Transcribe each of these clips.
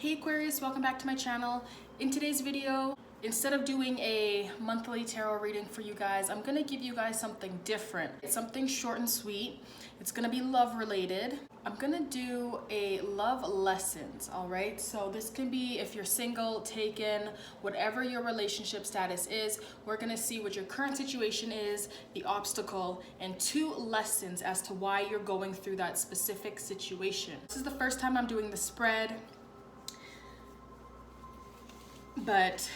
Hey Aquarius, welcome back to my channel. In today's video, instead of doing a monthly tarot reading for you guys, I'm gonna give you guys something different. It's something short and sweet. It's gonna be love related. I'm gonna do a love lessons, all right? So this can be if you're single, taken, whatever your relationship status is. We're gonna see what your current situation is, the obstacle, and 2 lessons as to why you're going through that specific situation. This is the first time I'm doing the spread. But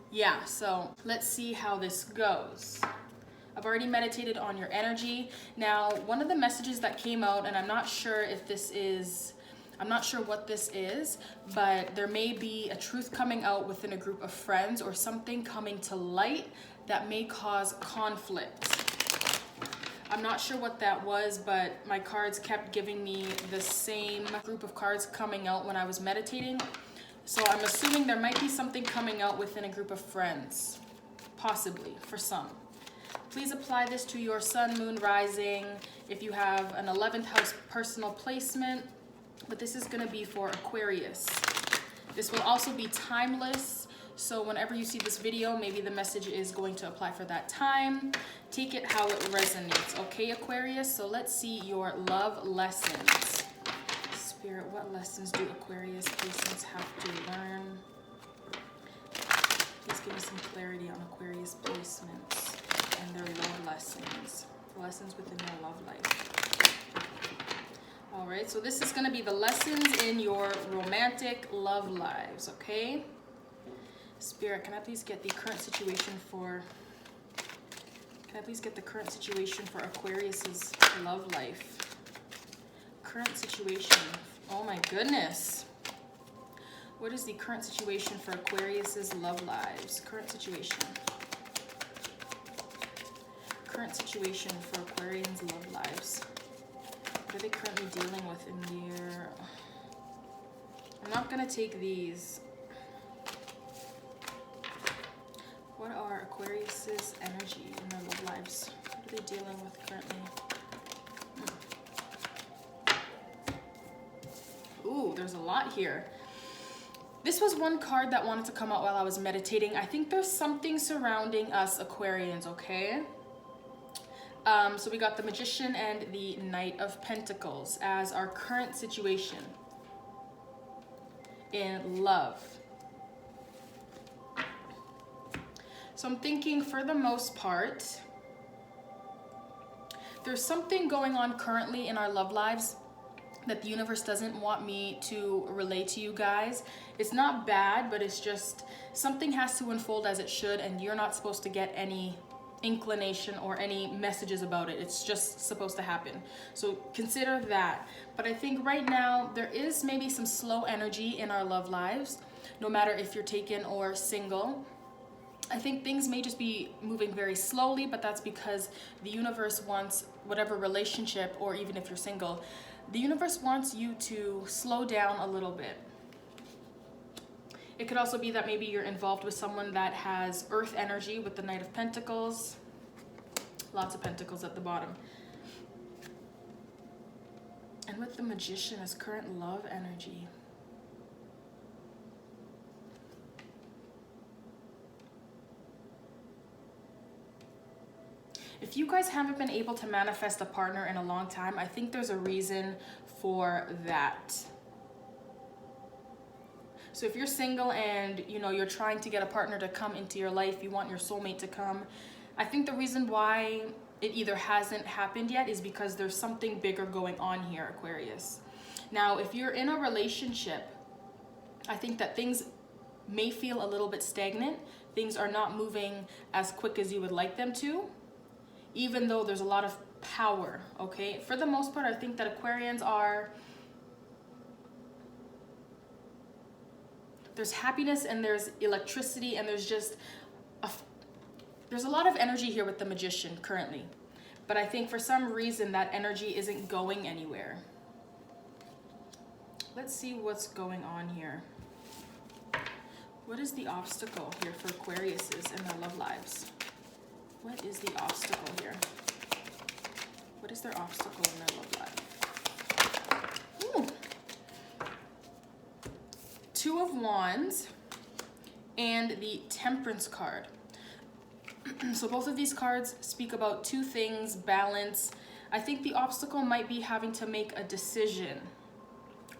yeah, so let's see how this goes. I've already meditated on your energy. Now, one of the messages that came out, and I'm not sure what this is, but there may be a truth coming out within a group of friends or something coming to light that may cause conflict. I'm not sure what that was, but my cards kept giving me the same group of cards coming out when I was meditating. So I'm assuming there might be something coming out within a group of friends, possibly, for some. Please apply this to your sun, moon, rising, if you have an 11th house personal placement, but this is gonna be for Aquarius. This will also be timeless, so whenever you see this video, maybe the message is going to apply for that time. Take it how it resonates, okay, Aquarius? So let's see your love lessons. Spirit, what lessons do Aquarius placements have to learn? Please give me some clarity on Aquarius placements and their love lessons. Lessons within their love life. All right, so this is going to be the lessons in your romantic love lives, okay? Spirit, can I please get the current situation for... Can I please get the current situation for Aquarius's love life? Current situation. Oh my goodness. What is the current situation for Aquarius's love lives? Current situation. Current situation for Aquarians' love lives. What are they currently dealing with in their... I'm not going to take these. What are Aquarius's energy in their love lives? What are they dealing with currently? Ooh, there's a lot here. This was one card that wanted to come out while I was meditating. I think there's something surrounding us Aquarians, okay? So we got the Magician and the Knight of Pentacles as our current situation in love. So I'm thinking for the most part, there's something going on currently in our love lives that the universe doesn't want me to relay to you guys. It's not bad, but it's just something has to unfold as it should, and you're not supposed to get any inclination or any messages about it. It's just supposed to happen. So consider that. But I think right now there is maybe some slow energy in our love lives, no matter if you're taken or single. I think things may just be moving very slowly, but that's because the universe wants whatever relationship, or even if you're single, the universe wants you to slow down a little bit. It could also be that maybe you're involved with someone that has earth energy with the Knight of Pentacles. Lots of pentacles at the bottom. And with the Magician as current love energy. If you guys haven't been able to manifest a partner in a long time, I think there's a reason for that. So if you're single and you're trying to get a partner to come into your life, you want your soulmate to come, I think the reason why it either hasn't happened yet is because there's something bigger going on here, Aquarius. Now, if you're in a relationship, I think that things may feel a little bit stagnant. Things are not moving as quick as you would like them to, even though there's a lot of power, okay? For the most part, I think that Aquarians are... There's happiness and there's electricity and there's just... There's a lot of energy here with the Magician currently. But I think for some reason that energy isn't going anywhere. Let's see what's going on here. What is the obstacle here for Aquariuses in their love lives? What is the obstacle here? What is their obstacle in their love life? Ooh. Two of Wands and the Temperance card. So both of these cards speak about two things: balance. I think the obstacle might be having to make a decision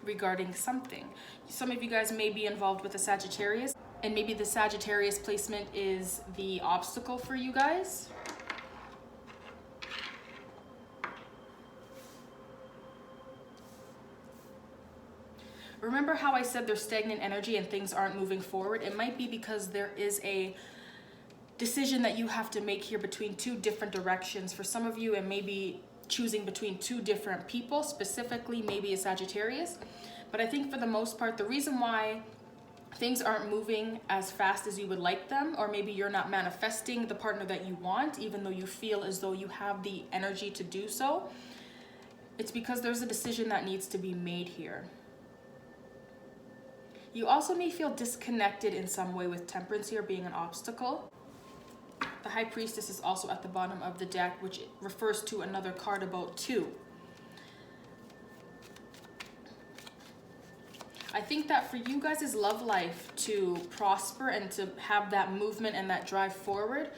regarding something. Some of you guys may be involved with a Sagittarius, and maybe the Sagittarius placement is the obstacle for you guys. Remember how I said there's stagnant energy and things aren't moving forward? It might be because there is a decision that you have to make here between two different directions. For some of you, it may be choosing between two different people, specifically maybe a Sagittarius. But I think for the most part, the reason why things aren't moving as fast as you would like them, or maybe you're not manifesting the partner that you want, even though you feel as though you have the energy to do so, it's because there's a decision that needs to be made here. You also may feel disconnected in some way with Temperance here being an obstacle. The High Priestess is also at the bottom of the deck, which refers to another card about two. I think that for you guys' love life to prosper and to have that movement and that drive forward,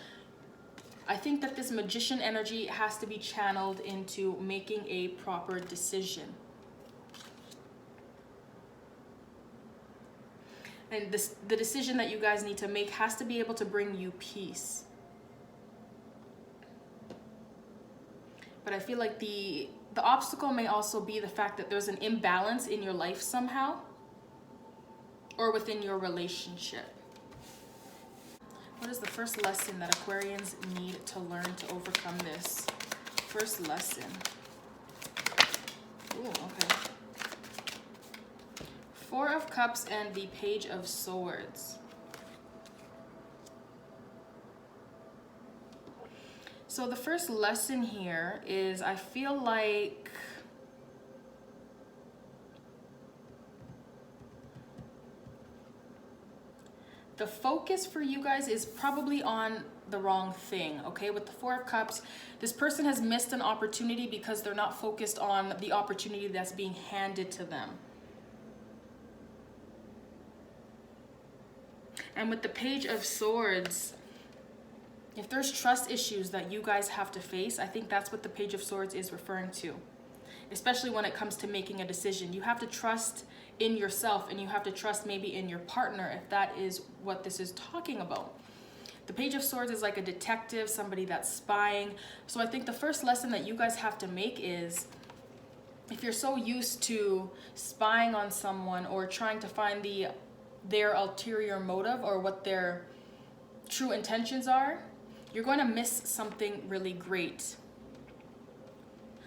I think that this Magician energy has to be channeled into making a proper decision. And the decision that you guys need to make has to be able to bring you peace. But I feel like the obstacle may also be the fact that there's an imbalance in your life somehow, or within your relationship. What is the first lesson that Aquarians need to learn to overcome this? First lesson. Ooh, okay. Four of Cups and the Page of Swords. So the first lesson here is, I feel like the focus for you guys is probably on the wrong thing, okay? With the Four of Cups, this person has missed an opportunity because they're not focused on the opportunity that's being handed to them. And with the Page of Swords, if there's trust issues that you guys have to face, I think that's what the Page of Swords is referring to. Especially when it comes to making a decision. You have to trust in yourself, and you have to trust maybe in your partner, if that is what this is talking about. The Page of Swords is like a detective, somebody that's spying. So I think the first lesson that you guys have to make is, if you're so used to spying on someone or trying to find their ulterior motive or what their true intentions are, you're going to miss something really great.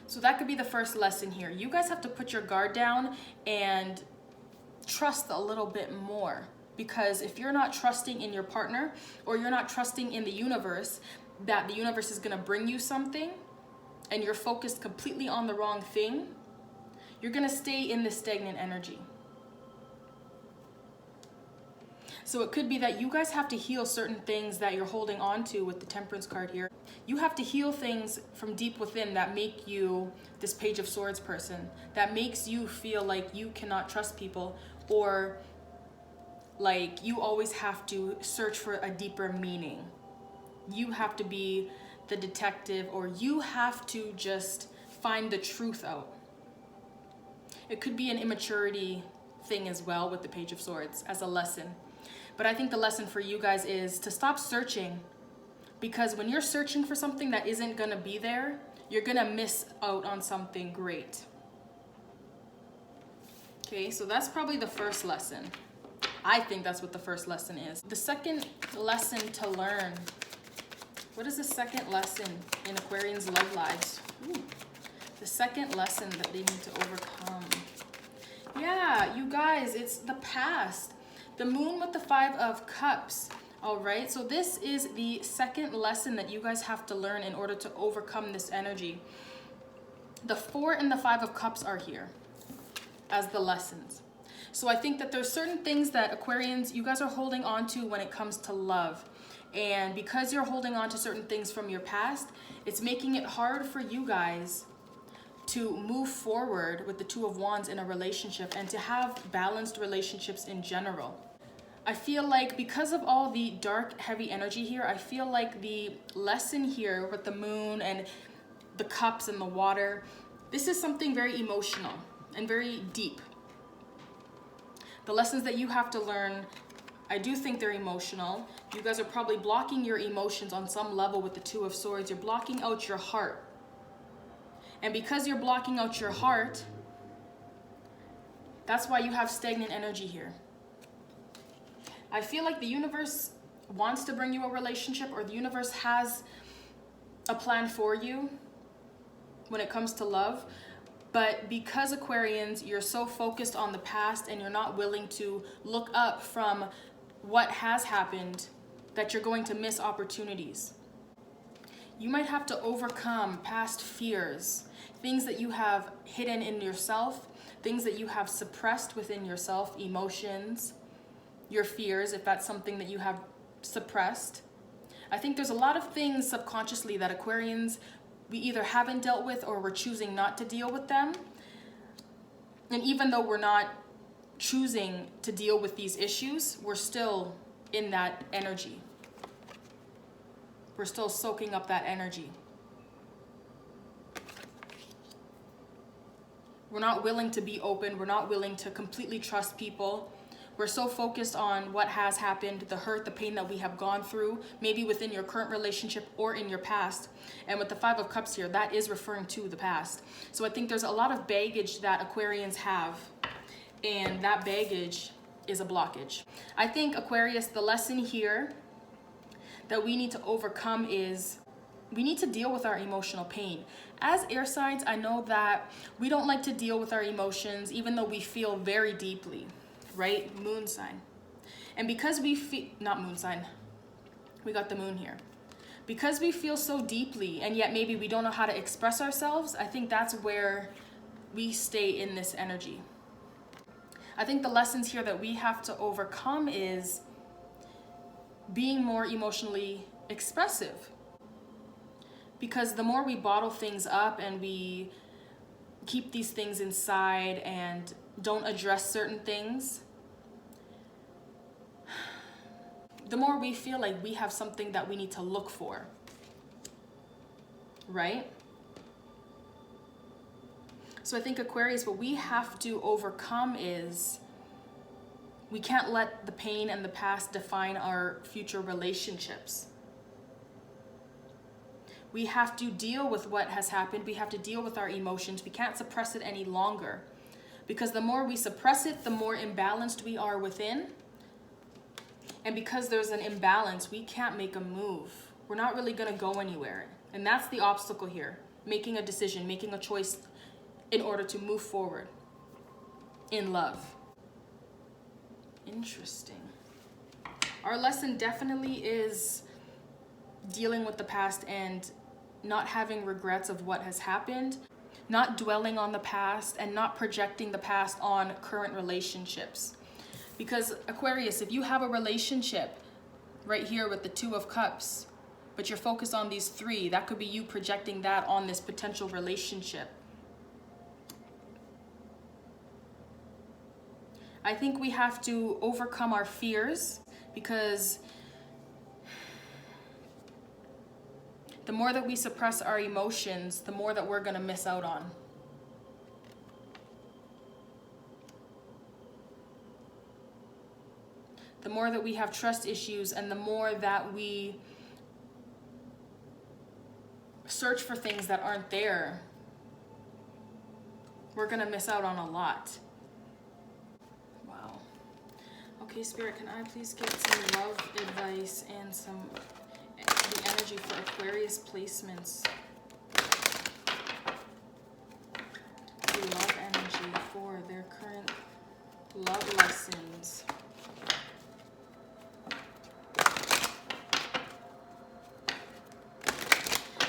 So that could be the first lesson here. You guys have to put your guard down and trust a little bit more, because if you're not trusting in your partner, or you're not trusting in the universe, that the universe is going to bring you something, and you're focused completely on the wrong thing, you're going to stay in this stagnant energy. So it could be that you guys have to heal certain things that you're holding on to with the Temperance card here. You have to heal things from deep within that make you this Page of Swords person, that makes you feel like you cannot trust people, or like you always have to search for a deeper meaning. You have to be the detective, or you have to just find the truth out. It could be an immaturity thing as well with the Page of Swords as a lesson. But I think the lesson for you guys is to stop searching, because when you're searching for something that isn't gonna be there, you're gonna miss out on something great. Okay, so that's probably the first lesson. I think that's what the first lesson is. The second lesson to learn. What is the second lesson in Aquarians' love lives? Ooh, the second lesson that they need to overcome. Yeah, you guys, it's the past. The Moon with the Five of Cups. All right, so this is the second lesson that you guys have to learn in order to overcome this energy. The Four and the Five of Cups are here as the lessons. So I think that there's certain things that Aquarians, you guys are holding on to when it comes to love. And because you're holding on to certain things from your past, it's making it hard for you guys to move forward with the Two of Wands in a relationship and to have balanced relationships in general. I feel like because of all the dark, heavy energy here, I feel like the lesson here with the moon and the cups and the water, this is something very emotional and very deep. The lessons that you have to learn, I do think they're emotional. You guys are probably blocking your emotions on some level with the Two of Swords. You're blocking out your heart. And because you're blocking out your heart, that's why you have stagnant energy here. I feel like the universe wants to bring you a relationship, or the universe has a plan for you when it comes to love. But because Aquarians, you're so focused on the past and you're not willing to look up from what has happened, that you're going to miss opportunities. You might have to overcome past fears, things that you have hidden in yourself, things that you have suppressed within yourself, emotions, your fears, if that's something that you have suppressed. I think there's a lot of things subconsciously that Aquarians, we either haven't dealt with or we're choosing not to deal with them. And even though we're not choosing to deal with these issues, we're still in that energy. We're still soaking up that energy. We're not willing to be open. We're not willing to completely trust people. We're so focused on what has happened, the hurt, the pain that we have gone through, maybe within your current relationship or in your past. And with the Five of Cups here, that is referring to the past. So I think there's a lot of baggage that Aquarians have, and that baggage is a blockage. I think, Aquarius, the lesson here that we need to overcome is we need to deal with our emotional pain. As air signs, I know that we don't like to deal with our emotions, even though we feel very deeply. Right? Moon sign. And because we feel, not moon sign, we got the moon here. Because we feel so deeply and yet maybe we don't know how to express ourselves, I think that's where we stay in this energy. I think the lessons here that we have to overcome is being more emotionally expressive. Because the more we bottle things up and we keep these things inside and don't address certain things, the more we feel like we have something that we need to look for, right? So I think, Aquarius, what we have to overcome is we can't let the pain and the past define our future relationships. We have to deal with what has happened. We have to deal with our emotions. We can't suppress it any longer. Because the more we suppress it, the more imbalanced we are within. And because there's an imbalance, we can't make a move. We're not really going to go anywhere. And that's the obstacle here. Making a decision, making a choice in order to move forward in love. Interesting. Our lesson definitely is dealing with the past and not having regrets of what has happened. Not dwelling on the past and not projecting the past on current relationships. Because, Aquarius, if you have a relationship right here with the Two of Cups, but you're focused on these three, that could be you projecting that on this potential relationship. I think we have to overcome our fears, because the more that we suppress our emotions, the more that we're going to miss out on. The more that we have trust issues and the more that we search for things that aren't there, we're going to miss out on a lot. Wow. Okay, Spirit, can I please get some love advice and some the energy for Aquarius placements? The love energy for their current love lessons.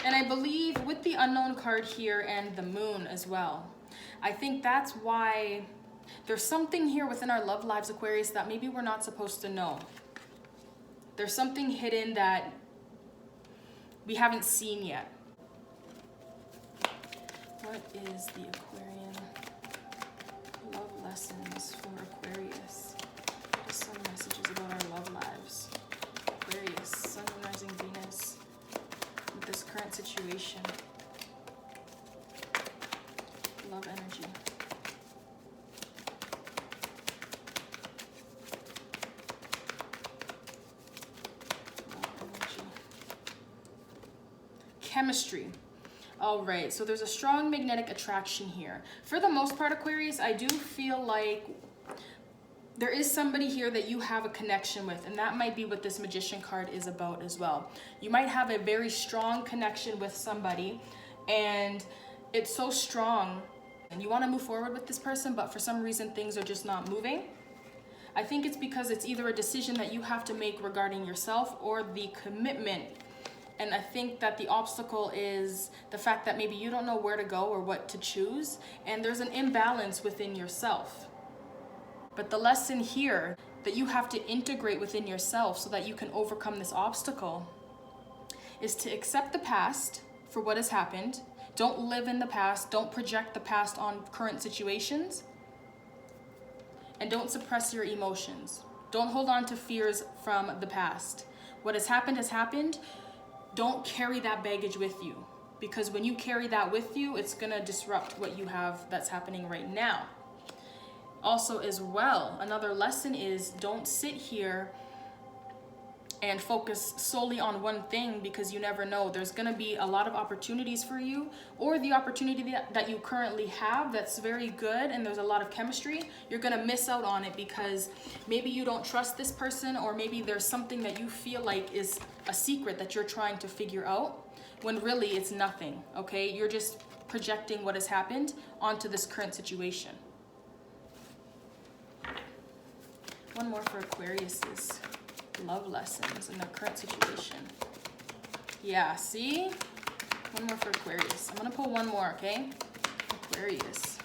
And I believe with the Unknown card here and the Moon as well, I think that's why there's something here within our love lives, Aquarius, that maybe we're not supposed to know. There's something hidden that we haven't seen yet. What is the Aquarian love lessons for Aquarius? Just some messages about our love lives. Aquarius, Sun, Moon, Rising, Venus, with this current situation. Love energy. Chemistry. All right, so there's a strong magnetic attraction here. For the most part, Aquarius, I do feel like there is somebody here that you have a connection with, and that might be what this Magician card is about as well. You might have a very strong connection with somebody, and it's so strong, and you want to move forward with this person, but for some reason things are just not moving. I think it's because it's either a decision that you have to make regarding yourself or the commitment. And I think that the obstacle is the fact that maybe you don't know where to go or what to choose, and there's an imbalance within yourself. But the lesson here that you have to integrate within yourself so that you can overcome this obstacle is to accept the past for what has happened. Don't live in the past. Don't project the past on current situations. And don't suppress your emotions. Don't hold on to fears from the past. What has happened. Don't carry that baggage with you, because when you carry that with you, it's gonna disrupt what you have that's happening right now. Also as well, another lesson is don't sit here and focus solely on one thing, because you never know. There's gonna be a lot of opportunities for you, or the opportunity that you currently have that's very good and there's a lot of chemistry, you're gonna miss out on it because maybe you don't trust this person, or maybe there's something that you feel like is a secret that you're trying to figure out, when really it's nothing, okay? You're just projecting what has happened onto this current situation. One more for Aquarius's love lessons in their current situation. Yeah, see? One more for Aquarius. I'm gonna pull one more, okay? Aquarius.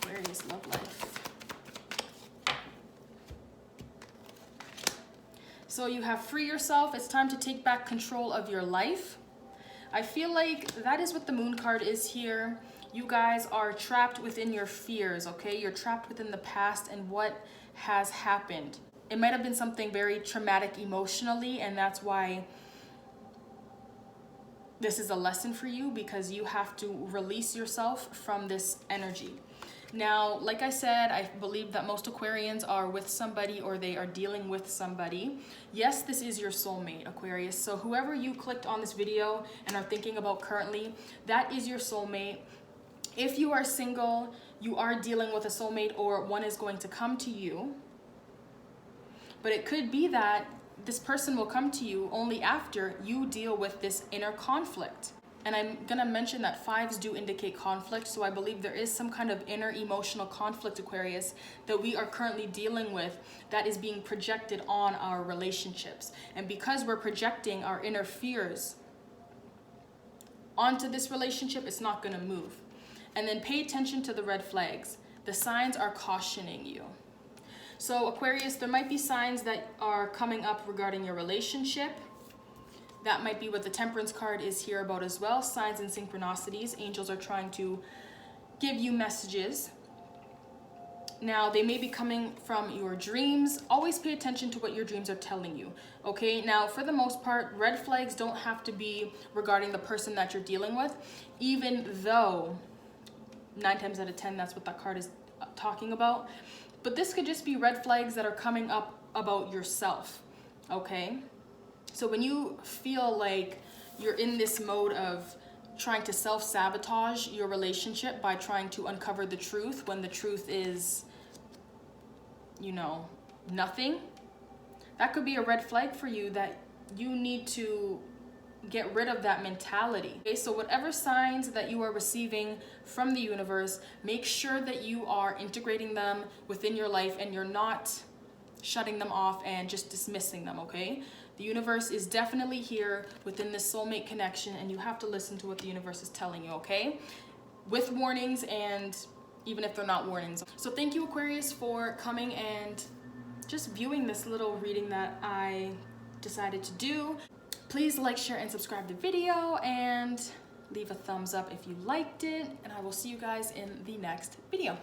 Aquarius love life. So you have free yourself. It's time to take back control of your life. I feel like that is what the Moon card is here. You guys are trapped within your fears, okay? You're trapped within the past and what has happened. It might have been something very traumatic emotionally, and that's why this is a lesson for you, because you have to release yourself from this energy. Now, like I said, I believe that most Aquarians are with somebody, or they are dealing with somebody. Yes, this is your soulmate, Aquarius. So whoever you clicked on this video and are thinking about currently, that is your soulmate. If you are single, you are dealing with a soulmate, or one is going to come to you. But it could be that this person will come to you only after you deal with this inner conflict. And I'm gonna mention that fives do indicate conflict, so I believe there is some kind of inner emotional conflict, Aquarius, that we are currently dealing with that is being projected on our relationships. And because we're projecting our inner fears onto this relationship, it's not gonna move. And then pay attention to the red flags. The signs are cautioning you. So Aquarius, there might be signs that are coming up regarding your relationship. That might be what the Temperance card is here about as well. Signs and synchronicities. Angels are trying to give you messages. Now, they may be coming from your dreams. Always pay attention to what your dreams are telling you, okay? Now, for the most part, red flags don't have to be regarding the person that you're dealing with, even though 9 times out of 10, that's what that card is talking about. But this could just be red flags that are coming up about yourself, okay? So when you feel like you're in this mode of trying to self-sabotage your relationship by trying to uncover the truth when the truth is, you know, nothing, that could be a red flag for you that you need to get rid of that mentality. Okay, so whatever signs that you are receiving from the universe, make sure that you are integrating them within your life and you're not shutting them off and just dismissing them, okay? The universe is definitely here within this soulmate connection, and you have to listen to what the universe is telling you, okay? With warnings, and even if they're not warnings. So thank you, Aquarius, for coming and just viewing this little reading that I decided to do. Please like, share, and subscribe the video, and Leave a thumbs up if you liked it, and I will see you guys in the next video.